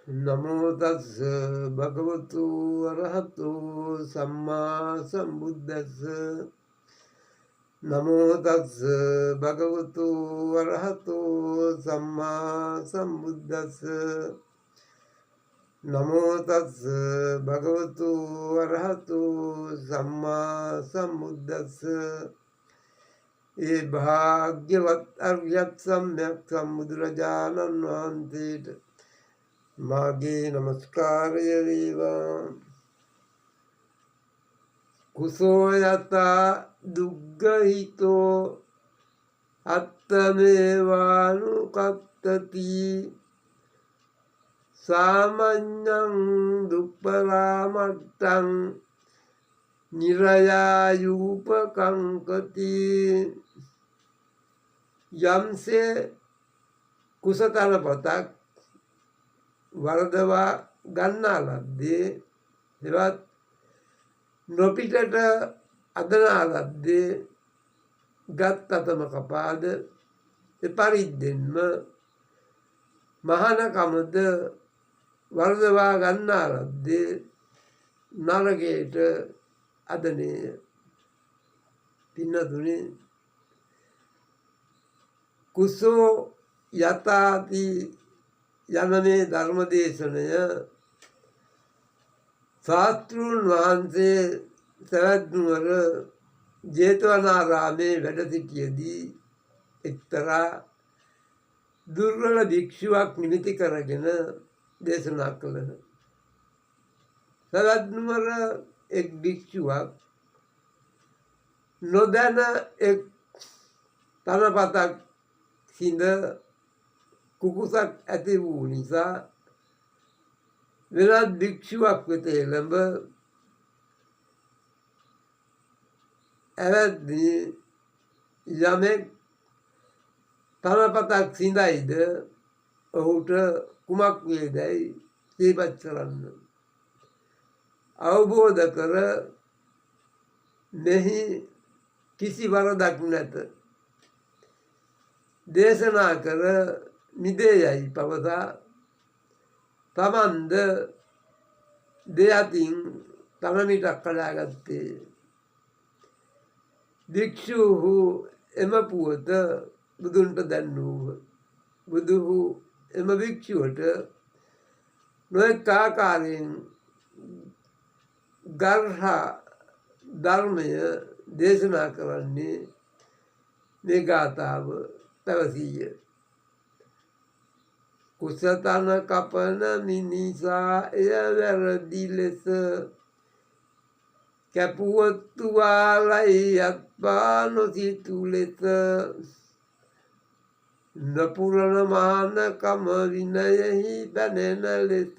නමෝ තස්ස භගවතු අරහතු සම්මා සම්බුද්දස්ස නමෝ තස්ස භගවතු අරහතු සම්මා සම්බුද්දස්ස නමෝ තස්ස භගවතු අරහතු සම්මා සම්බුද්දස්ස ඒ භාග්‍යවත් අරියත් සම්්‍යක් සම්බුදුරජාණන් වහන්සේට මාගේ නමස්කාරය වේවා. කුසෝ යතා දුග්ගහිතෝ අත්තමේවානුකත්තති සාමඤ්ඤං දුප්පරාමට්ටං නිරයායූපකංකති. යම්සේ කුසතර පතක් වරදවා ගන්නා ලද්දේ එවත් නොපිටට අදනා ලද්දේ ගත් අතම කපාද එපරිද්දෙන්ම මහානකමද වරදවා ගන්නා ලද්දේ නරකයට අදනේය. පින්නතුනි, කුසෝ යතාති යන මේ ධර්ම දේශනය ශාස්තෘන් වහන්සේ සවැත් නුවර ජේතවනාරාමේ වැඩ සිටියදී එක්තරා දුර්වල භික්ෂුවක් නිමිති කරගෙන දේශනා කළහ. සවැත් නුවර එක් භික්ෂුවක් නොදැන එක් තනපතක් සිඳ කුකුසක් ඇති වූ නිසා වෙනත් භික්ෂුවක් වෙත එළඹ ඇවැත්නි, යමෙක් තනපතක් සිඳයිද ඔහුට කුමක් වේදැයි සිහිපත් කරන්න. අවබෝධ කර මෙහි කිසි වරදක් නැත දේශනා කර නිදේයයි පවසා තමන්ද දෙයතින් තනමිටක් කඩාගත්තේ. භික්ෂූහු එම පුවත බුදුන්ට දැන්වූහ. බුදුහු එම භික්ෂුවට නොයෙක් ආකාරයෙන් ගර්හා ධර්මය දේශනා කරන්නේ මේ ගාථාව පැවසීය. කුසතන කපන මිනිසා එය වැරදි ලෙස කැපුවොත්තු වාලයි අත්පා නොසිතු ලෙස නපුරණ මහානකම විනයෙහි බැනෙන ලෙස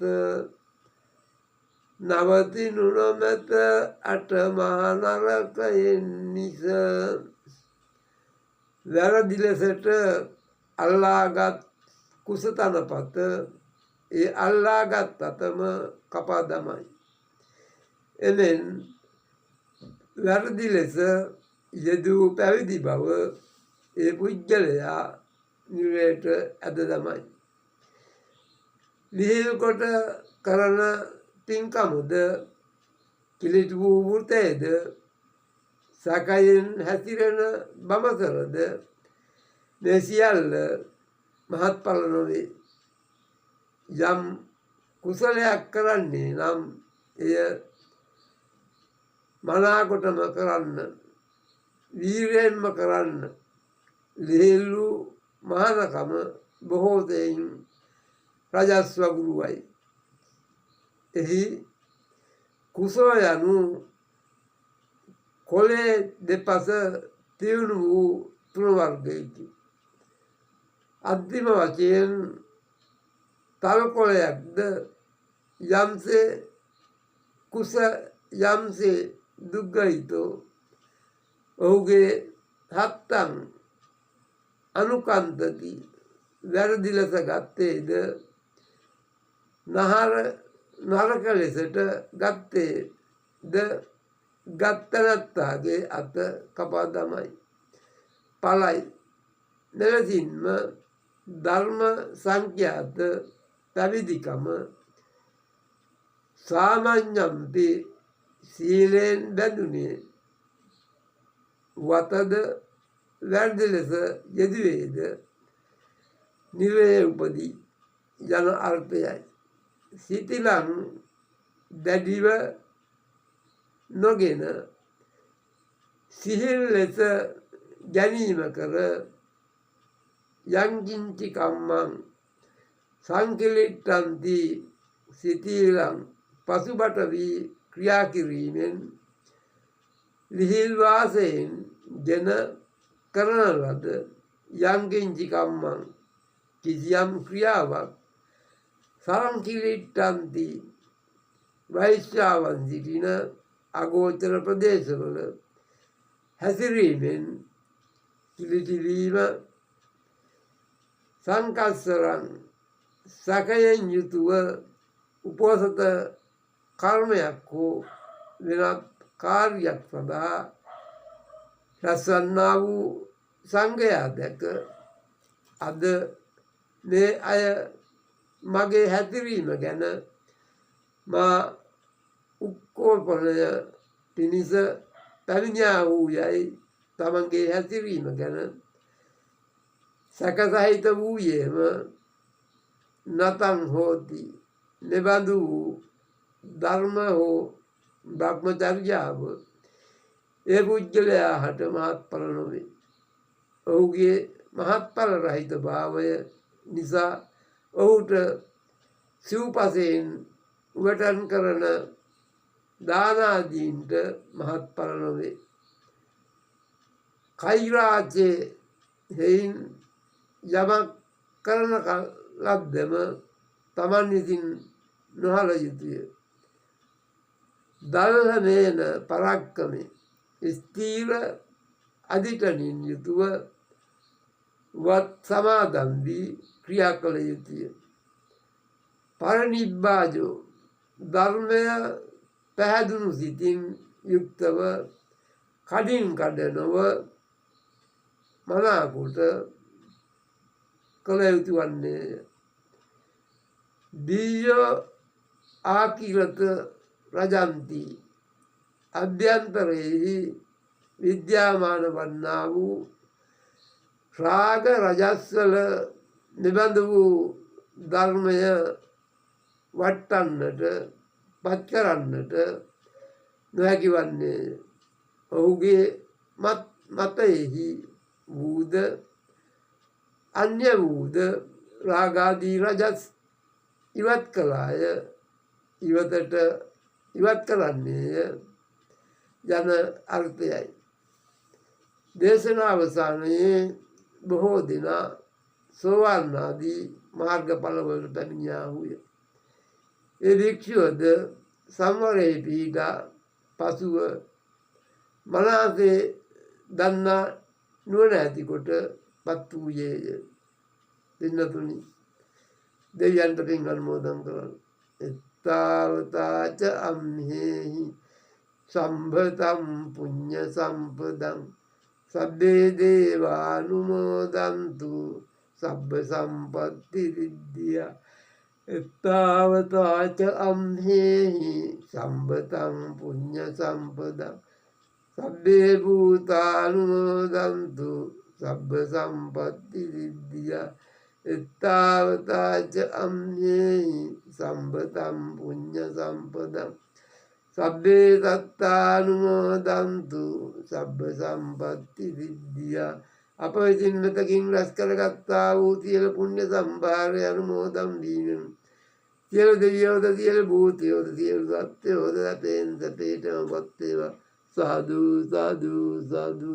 නවතිනු නොමැත අට මහා නරකයෙන් මිස. වැරදි ලෙසට අල්ලාගත් කුසතනපත ඒ අල්ලාගත් අතම කපා දමයි. එමෙන් වැරදි ලෙස යෙදූ පැවිදි බව ඒ පුද්ගලයා නිරයට ඇද දමයි. ලිහිල් කොට කරන පින්කමද කිලිටි වූ වෘතයද සැකයෙන් හැසිරෙන බඹසරද මේ සියල්ල මහත්ඵල නොවේ. යම් කුසලයක් කරන්නේ නම් එය මනාකොටම කරන්න, වීරයෙන්ම කරන්න. ලිහිල් වූ මහානකම බොහෝ සෙයින් රජස් වගුරුවයි. එහි කුසල යනු කොලේ දෙපස තියුණු වූ තෘණ වර්ගයකි. අන්තිම වශයෙන් තල් කොලයක්ද යම්සේ කුස යම්සේ දුග්ගහිතෝ ඔහුගේ හත්තන් අනුකන්තති වැරදි ලෙස ගත්තේද නරක ලෙසට ගත්තේද ගත්තනත්තාගේ අත කපා දමයි, පලයි. මෙලෙසින්ම ධර්ම සංඛ්‍යාත පැවිදිකම සාමඤ්ඤම්පි සීලෙන් බැඳුනේ වතද වැරදි ලෙස යෙදුවේද නිරයේ උපදී යන අර්ථයයි. සිතිලං දැඩිව නොගෙන සිහිල් ලෙස ගැනීම කර යංකින්චි කම්මං සංකිලිට්ඨන්ති සිතිලං පසුබට වී ක්‍රියා කිරීමෙන් ලිහිල් වාසයෙන් ගෙන කරන ලද යංකින්චි කම්මං කිසියම් ක්‍රියාවක් සංකිලිට්ඨන්ති වෛශ්‍යාවන් සිටින අගෝචර ප්‍රදේශවල හැසිරීමෙන් කිලිටිවීම සංකස්සරං සකයෙන් යුතුව උපෝසත කර්මයක් හෝ වෙනත් කාර්යයක් සඳහා රැස්වන්නා වූ සංඝයා දැක අද මේ අය මගේ හැසිරීම ගැන මා උක්කෝපනය පිණිස පැමිණියා වූ යයි තමන්ගේ හැසිරීම ගැන සැකසහිත වූයේම නතං හෝති. මෙබඳු වූ ධර්ම හෝ බ්‍රහ්මචර්යාව ඒ පුද්ගලයා හට මහත්ඵල නොවේ. ඔහුගේ මහත්ඵල රහිත භාවය නිසා ඔහුට සිව්පසයෙන් උවටන් කරන දානාදීන්ට මහත්ඵල නොවේ. කෛරාචේ හේයින් යමක් කරන ලද්දම තමන් විසින් නොහල යුතුය. දල්හමේන පරක්කමේ ස්ථීර අධිටනින් යුතුව වත් සමාදන් වී ක්‍රියා කළ යුතුය. පරිනිබ්බාජෝ ධර්මය පැහැදුණු සිතින් යුක්තව කඩින් කඩ නොව මනාකොට කළ යුතු වන්නේය. බීජෝ ආකිලත රජන්ති අභ්‍යන්තරයෙහි විද්‍යාමාන වන්නා වූ රාග රජස්වල නිබඳ වූ ධර්මය වටන්නට පත් කරන්නට නොහැකි වන්නේය. ඔහුගේ මතයෙහි වූද අන්‍ය වූද රාගාදී රජස් ඉවත් කළාය ඉවතට ඉවත් කරන්නේය යන අර්ථයයි. දේශනා අවසානයේ බොහෝ දෙනා සෝවාන් ආදී මාර්ගඵලවලට පැමිණියාහුය. ඒ භික්ෂුවද සංවරයේ පිහිටා පසුව මනසේ දන්නා නුවණ ඇතිකොට පත් වූයේය. පින්නතුනි, දෙවියන්ට පින් අනුමෝදන් කරන්න. එත්තාවතාච අම්හෙහි සම්භතම් පුඤ්ඤ සම්පදං සබ්බේ දේවානුමෝදන්තු සබ්බ සම්පත්ති සිද්ධියා. එත්තාවතාච අම්හෙහි සම්භතං පුඤ්ඤ සම්පදං සබ්බේ භූතානුමෝදන්තු සබ්බ සම්පත්ති සිද්ධියා. එත්තාවතාච අම්හෙහි සම්භතං පුඤ්ඤ සම්පදං සබ්බේ සත්තානුමෝදන්තු සබ්බ සම්පත්ති සිද්ධියා. අප විසින් මෙතකින් රැස් කරගත්තා වූ සියලු පුණ්‍ය සම්භාරය අනුමෝදන් වීමෙන් සියලු දෙවියෝද සියලු භූතයෝද සියලු සත්ත්වයෝද සැපයෙන් සැපයටම පත් වේවා. සාදු සාදු සාදු.